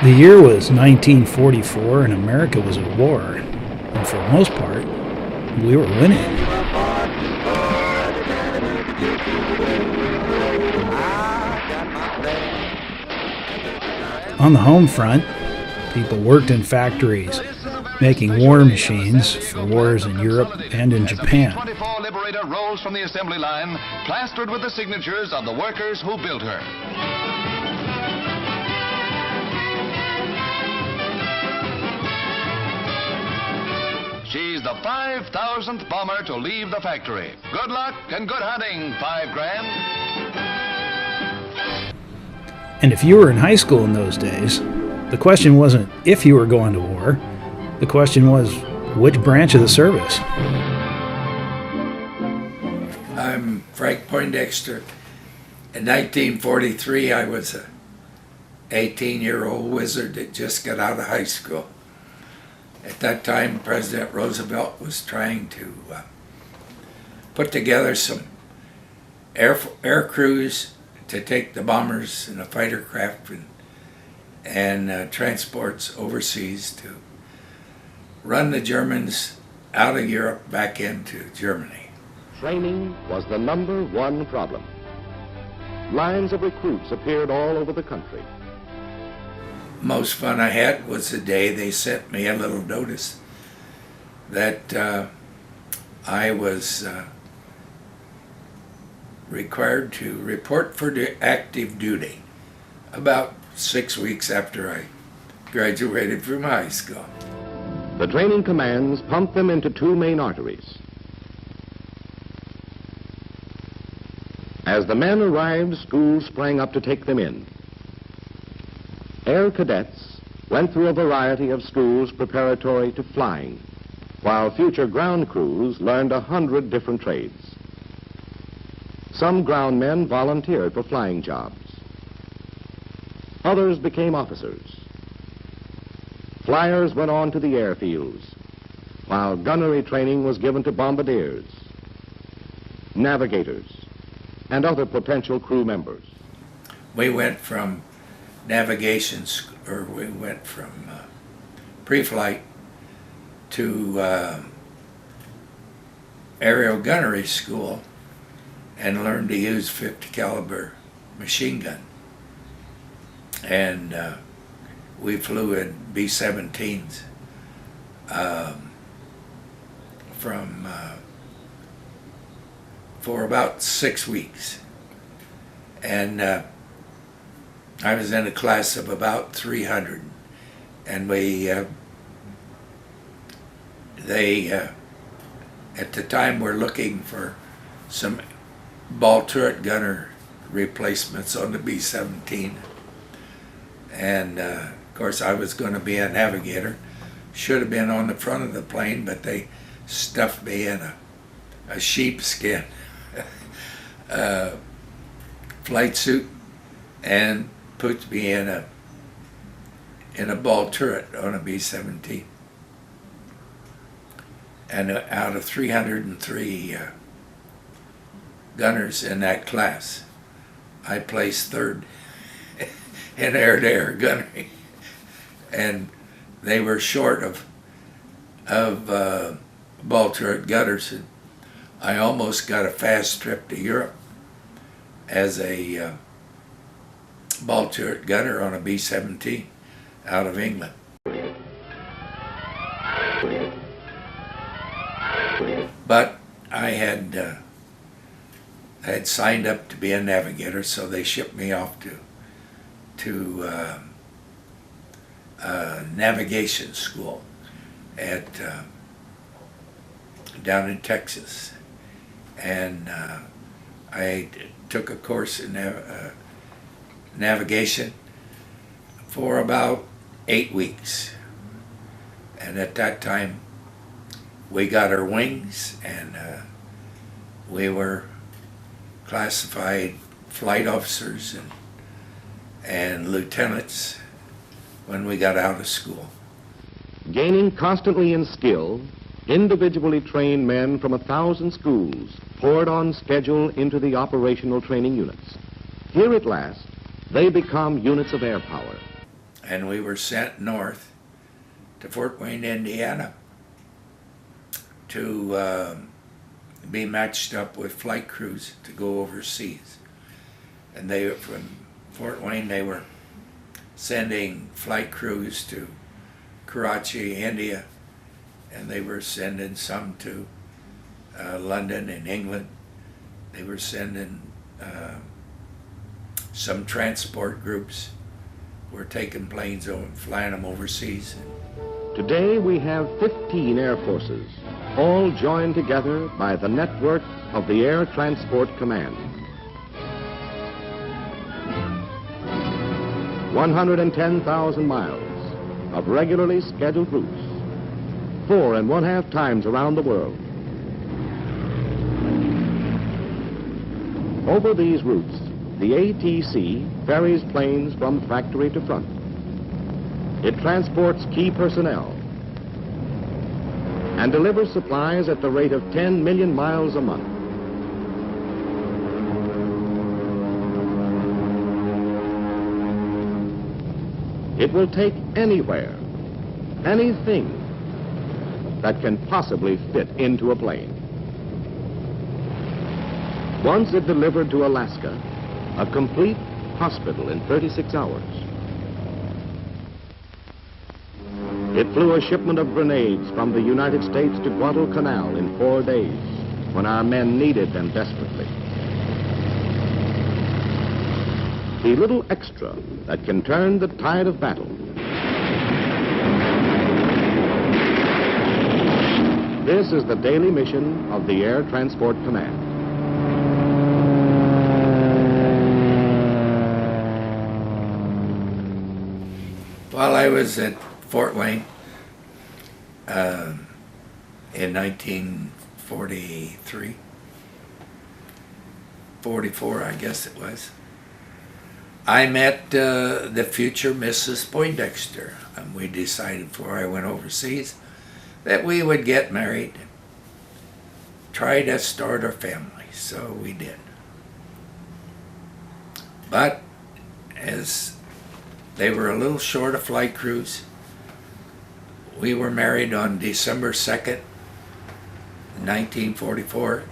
The year was 1944 and America was at war. And for the most part, we were winning. On the home front, people worked in factories, making war machines for wars in Europe and in Japan. 24 Liberator rose from the assembly line, plastered with the signatures of the workers who built her. She's the 5,000th bomber to leave the factory. Good luck and good hunting, 5 grand. And if you were in high school in those days, the question wasn't if you were going to war. The question was, which branch of the service? I'm Frank Poindexter. In 1943, I was a 18-year-old wizard that just got out of high school. At that time, President Roosevelt was trying to put together some air crews to take the bombers and the fighter craft and transports overseas to run the Germans out of Europe back into Germany. Training was the #1 problem. Lines of recruits appeared all over the country. Most fun I had was the day they sent me a little notice that I was required to report for active duty about 6 weeks after I graduated from high school. The training commands pumped them into 2 main arteries. As the men arrived, schools sprang up to take them in. Air cadets went through a variety of schools preparatory to flying, while future ground crews learned 100 different trades. Some ground men volunteered for flying jobs. Others became officers. Flyers went on to the airfields, while gunnery training was given to bombardiers, navigators, and other potential crew members. We went from pre-flight to aerial gunnery school and learned to use 50 caliber machine gun. And we flew in B-17s for about 6 weeks. And I was in a class of about 300, and they at the time were looking for some ball turret gunner replacements on the B-17. And of course I was going to be a navigator. Should have been on the front of the plane, but they stuffed me in a sheepskin flight suit and put me in a ball turret on a B-17. And out of 303 gunners in that class, I placed 3rd in air-to-air gunnery. And they were short of ball turret gunners. And I almost got a fast trip to Europe as a ball turret gunner on a B-17 out of England. But I had signed up to be a navigator, so they shipped me off to navigation school at down in Texas, and I took a course in navigation for about 8 weeks. And at that time we got our wings, and we were classified flight officers and lieutenants when we got out of school. Gaining constantly in skill, individually trained men from 1,000 schools poured on schedule into the operational training units. Here at last, they become units of air power. and we were sent north to Fort Wayne, Indiana, to be matched up with flight crews to go overseas. And they, from Fort Wayne, they were sending flight crews to Karachi, India, and they were sending some to London and England. They were sending some transport groups were taking planes over and flying them overseas. Today we have 15 air forces, all joined together by the network of the Air Transport Command. 110,000 miles of regularly scheduled routes, 4.5 times around the world. Over these routes, the ATC ferries planes from factory to front. It transports key personnel and delivers supplies at the rate of 10 million miles a month. It will take anywhere, anything that can possibly fit into a plane. Once it delivered to Alaska, a complete hospital in 36 hours. It flew a shipment of grenades from the United States to Guadalcanal in 4 days, when our men needed them desperately. The little extra that can turn the tide of battle. This is the daily mission of the Air Transport Command. While I was at Fort Wayne in 1943, 44, I guess it was, I met the future Mrs. Poindexter, and we decided before I went overseas that we would get married, try to start our family, so we did. But as they were a little short of flight crews, we were married on December 2nd, 1944,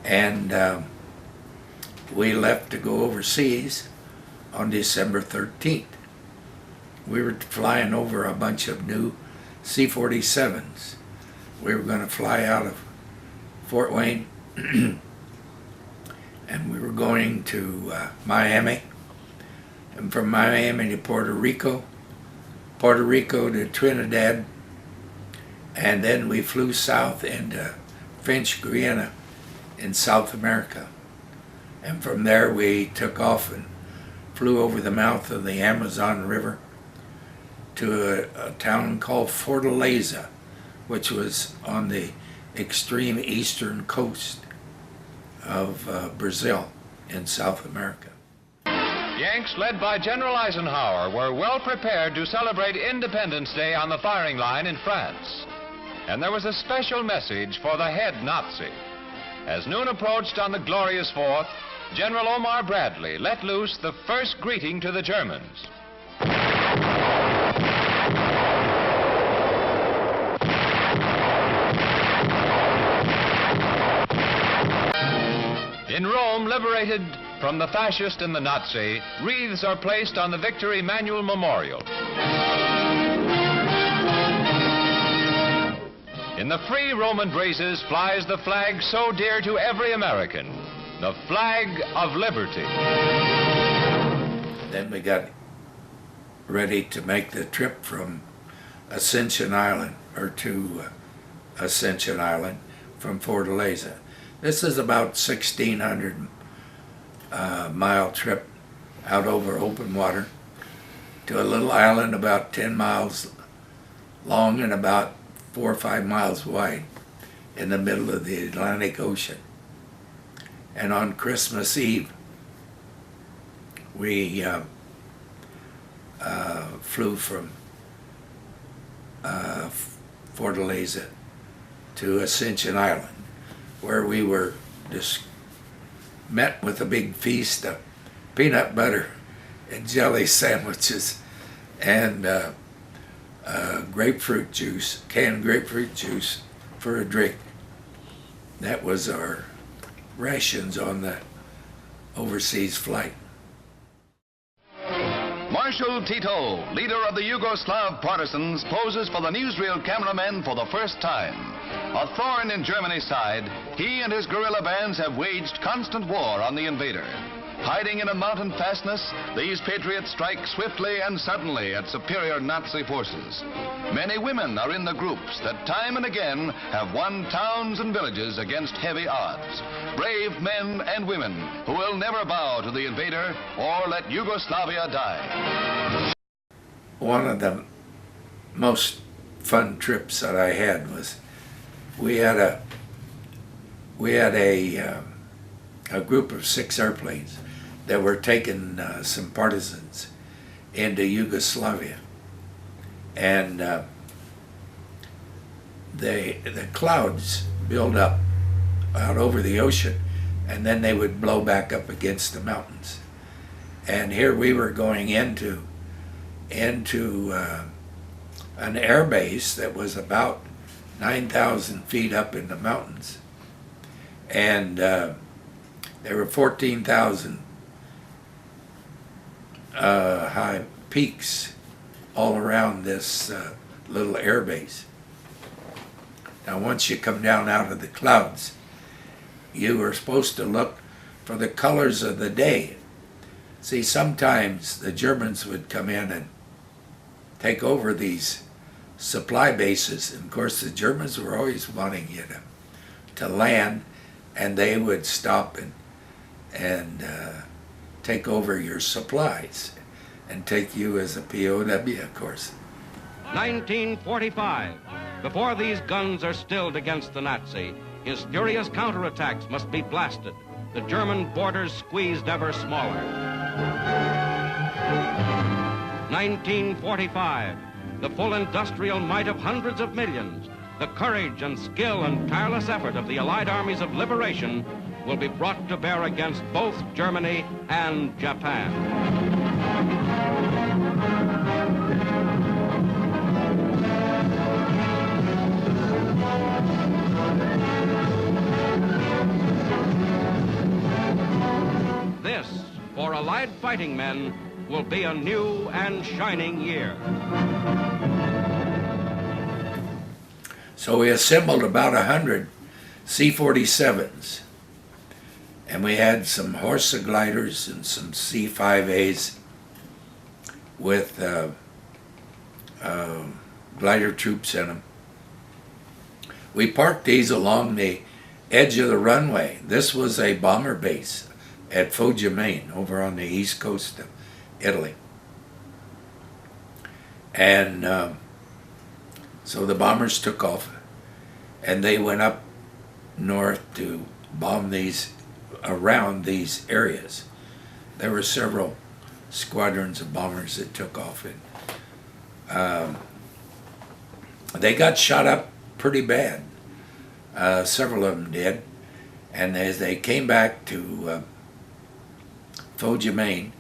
and we left to go overseas on December 13th. We were flying over a bunch of new C-47s. We were going to fly out of Fort Wayne and we were going to Miami, and from Miami to Puerto Rico to Trinidad, and then we flew south into French Guiana in South America. And from there we took off and flew over the mouth of the Amazon River to a town called Fortaleza, which was on the extreme eastern coast of Brazil in South America. Yanks, led by General Eisenhower, were well prepared to celebrate Independence Day on the firing line in France. And there was a special message for the head Nazi. As noon approached on the glorious 4th, General Omar Bradley let loose the first greeting to the Germans. In Rome, liberated from the fascist and the Nazi, wreaths are placed on the Victor Emmanuel Memorial. In the free Roman breezes flies the flag so dear to every American, the flag of liberty. Then we got ready to make the trip from Ascension Island, or to Ascension Island from Fortaleza. This is about 1,600 mile trip out over open water to a little island about 10 miles long and about 4 or 5 miles wide in the middle of the Atlantic Ocean. And on Christmas Eve, we flew from Fortaleza to Ascension Island, where we were just met with a big feast of peanut butter and jelly sandwiches and grapefruit juice, canned grapefruit juice for a drink. That was our rations on the overseas flight. Marshal Tito, leader of the Yugoslav partisans, poses for the newsreel cameramen for the first time. A thorn in Germany's side, he and his guerrilla bands have waged constant war on the invader. Hiding in a mountain fastness, these patriots strike swiftly and suddenly at superior Nazi forces. Many women are in the groups that time and again have won towns and villages against heavy odds. Brave men and women who will never bow to the invader or let Yugoslavia die. One of the most fun trips that I had was we had a group of 6 airplanes that were taking some partisans into Yugoslavia, and the clouds build up out over the ocean, and then they would blow back up against the mountains. And here we were going into an air base that was about 9,000 feet up in the mountains, and there were 14,000 high peaks all around this little air base. Now once you come down out of the clouds, you were supposed to look for the colors of the day. See, sometimes the Germans would come in and take over these supply bases, and of course the Germans were always wanting you to land, and they would stop and take over your supplies and take you as a POW, of course. 1945. Before these guns are stilled against the Nazi, his furious counterattacks must be blasted, the German borders squeezed ever smaller. 1945. The full industrial might of hundreds of millions, the courage and skill and tireless effort of the Allied armies of liberation will be brought to bear against both Germany and Japan. This, for Allied fighting men, will be a new and shining year. So we assembled about 100 C-47s, and we had some Horsa gliders and some C-5As with glider troops in them. We parked these along the edge of the runway. This was a bomber base at Foggia, Maine, over on the east coast of Italy. And so the bombers took off, and they went up north to bomb these, around these areas. There were several squadrons of bombers that took off, and they got shot up pretty bad. Several of them did. And as they came back to Foggia, Maine,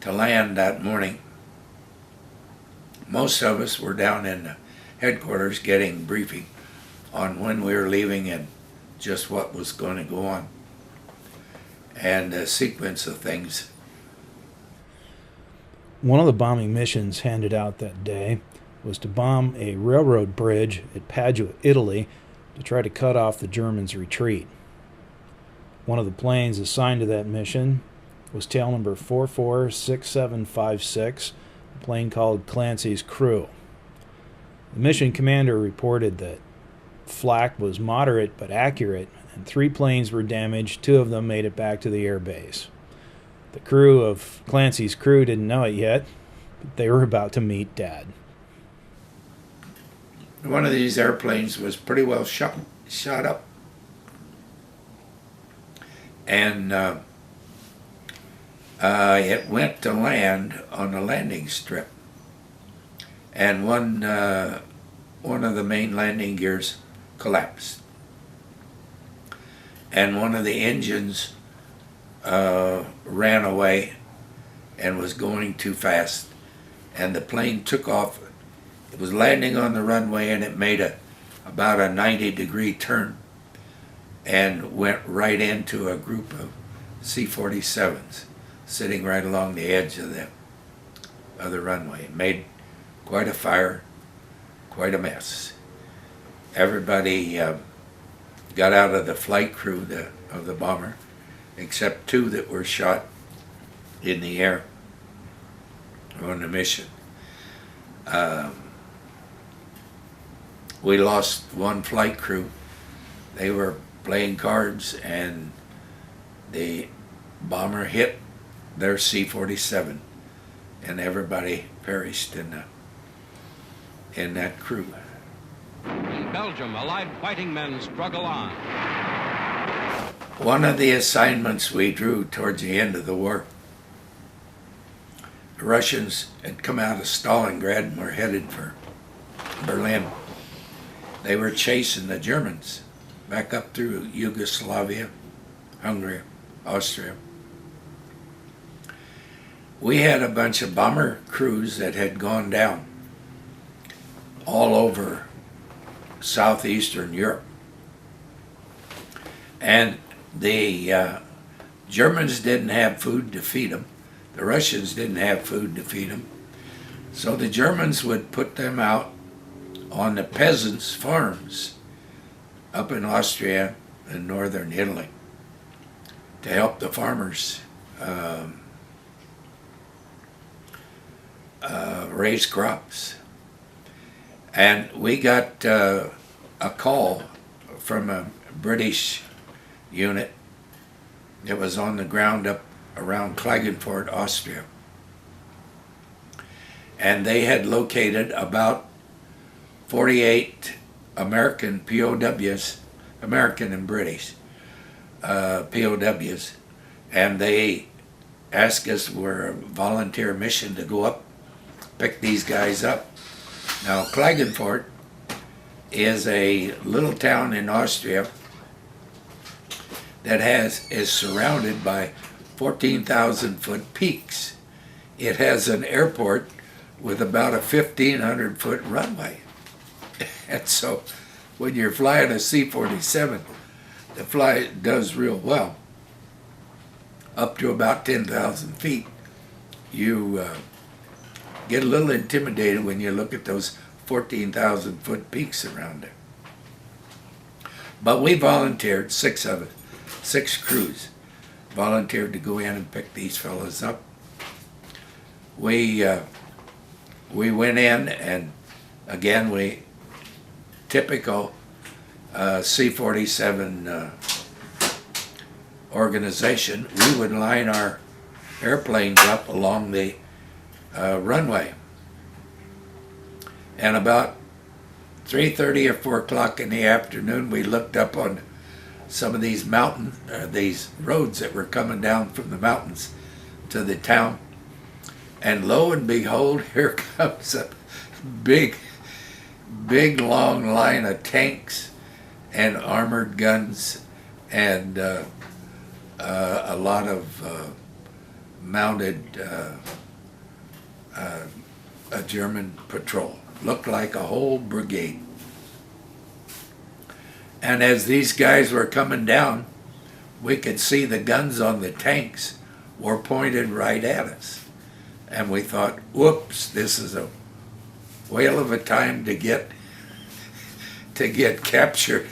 to land that morning, most of us were down in the headquarters getting briefing on when we were leaving and just what was going to go on, and a sequence of things. One of the bombing missions handed out that day was to bomb a railroad bridge at Padua, Italy, to try to cut off the Germans' retreat. One of the planes assigned to that mission was tail number 446756, a plane called Clancy's Crew. The mission commander reported that flak was moderate but accurate, and 3 planes were damaged. 2 of them made it back to the air base. The crew of Clancy's Crew didn't know it yet, but they were about to meet Dad. One of these airplanes was pretty well shot up, and it went to land on a landing strip, and one of the main landing gears collapsed, and one of the engines ran away and was going too fast, and the plane took off. It was landing on the runway, and it made about a 90-degree turn and went right into a group of C-47s sitting right along the edge of the runway. It made quite a fire, quite a mess. Everybody got out of the flight crew of the bomber, except 2 that were shot in the air on the mission. We lost 1 flight crew. They were playing cards, and the bomber hit their C-47, and everybody perished in that crew. In Belgium, Allied fighting men struggle on. One of the assignments we drew towards the end of the war, the Russians had come out of Stalingrad and were headed for Berlin. They were chasing the Germans back up through Yugoslavia, Hungary, Austria. We had a bunch of bomber crews that had gone down all over southeastern Europe. And the Germans didn't have food to feed them. The Russians didn't have food to feed them. So the Germans would put them out on the peasants' farms up in Austria and northern Italy to help the farmers raise crops. And we got a call from a British unit that was on the ground up around Klagenfurt, Austria. And they had located about 48 American POWs, American and British POWs, and they asked us for a volunteer mission to go up, pick these guys up. Now, Klagenfurt is a little town in Austria that is surrounded by 14,000-foot peaks. It has an airport with about a 1,500-foot runway. And so when you're flying a C-47, the flight does real well. Up to about 10,000 feet, you get a little intimidated when you look at those 14,000-foot peaks around there. But we volunteered, 6 of us, 6 crews, volunteered to go in and pick these fellas up. We went in, and again, typical C-47 organization, we would line our airplanes up along the runway. And about 3:30 or 4 o'clock in the afternoon, we looked up on some of these these roads that were coming down from the mountains to the town. And lo and behold, here comes a big long line of tanks and armored guns and a lot of mounted a German patrol. Looked like a whole brigade. And as these guys were coming down, we could see the guns on the tanks were pointed right at us. And we thought, whoops, this is a whale of a time to get captured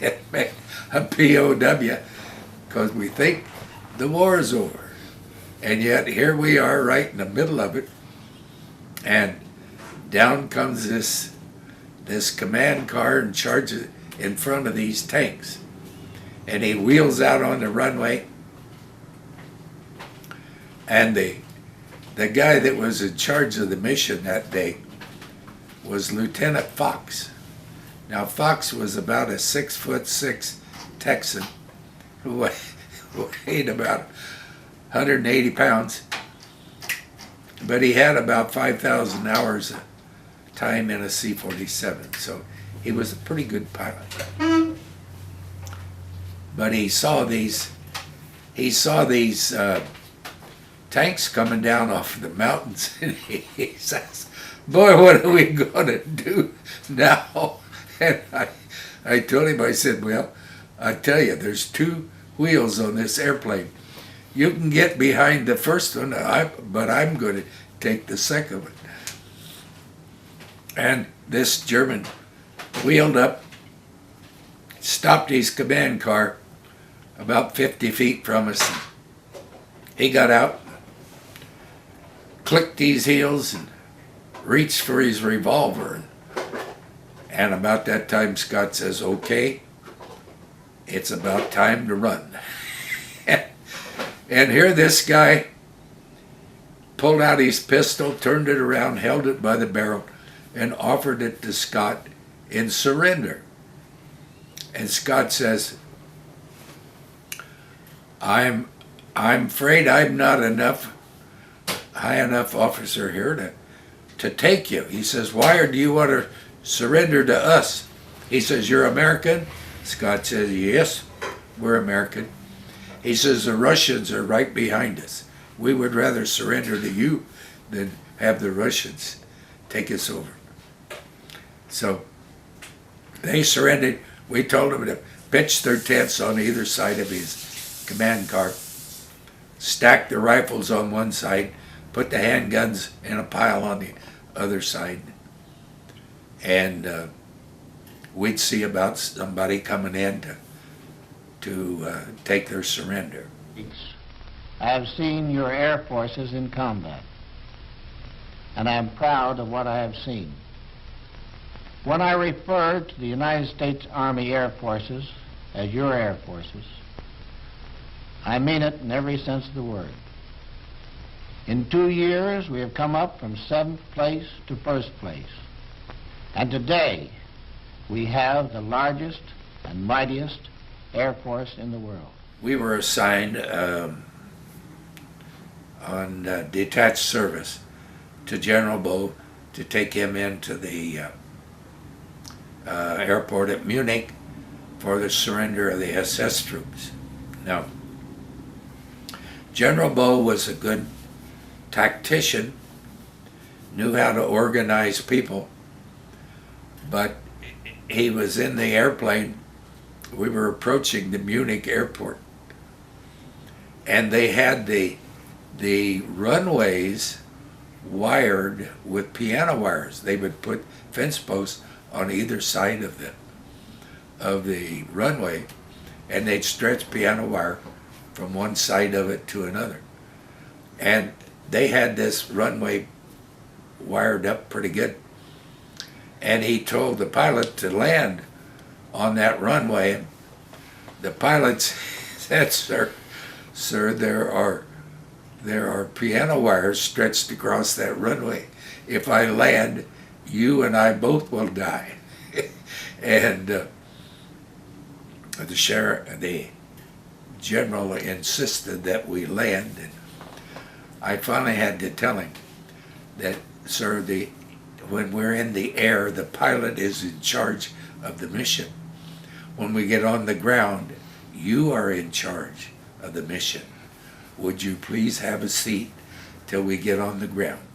and make a POW, because we think the war is over. And yet here we are right in the middle of it, and down comes this command car and charges in front of these tanks. And he wheels out on the runway, and the guy that was in charge of the mission that day was Lieutenant Fox. Now, Fox was about a 6'6" Texan who weighed about 180 pounds, but he had about 5,000 hours of time in a C-47, so he was a pretty good pilot. But he saw these tanks coming down off the mountains, and he says, "Boy, what are we gonna do now?" And I told him, I said, "Well, I tell you, there's two wheels on this airplane. You can get behind the first one, but I'm going to take the second one." And this German wheeled up, stopped his command car about 50 feet from us. He got out, clicked his heels, and reached for his revolver. And about that time, Scott says, "Okay, it's about time to run." And here this guy pulled out his pistol, turned it around, held it by the barrel, and offered it to Scott in surrender. And Scott says, I'm afraid I'm not high enough officer here to take you." He says, "Why do you want to surrender to us?" He says, "You're American?" Scott says, "Yes, we're American." He says, "The Russians are right behind us. We would rather surrender to you than have the Russians take us over." So they surrendered. We told them to pitch their tents on either side of his command car, stack the rifles on one side, put the handguns in a pile on the other side, and we'd see about somebody coming in to take their surrender. I have seen your air forces in combat, and I am proud of what I have seen. When I refer to the United States Army Air Forces as your air forces, I mean it in every sense of the word. In 2 years, we have come up from 7th place to 1st place. And today, we have the largest and mightiest Air Force in the world. We were assigned on detached service to General Bow to take him into the airport at Munich for the surrender of the SS troops. Now, General Bow was a good tactician, knew how to organize people, but he was in the airplane. We were approaching the Munich airport, and they had the runways wired with piano wires. They would put fence posts on either side of the runway, and they'd stretch piano wire from one side of it to another. And they had this runway wired up pretty good. And he told the pilot to land on that runway. And the pilot said, Sir, there are piano wires stretched across that runway. If I land, you and I both will die." And the general insisted that we land. And I finally had to tell him that, "Sir, when we're in the air, the pilot is in charge of the mission. When we get on the ground, you are in charge of the mission. Would you please have a seat till we get on the ground?"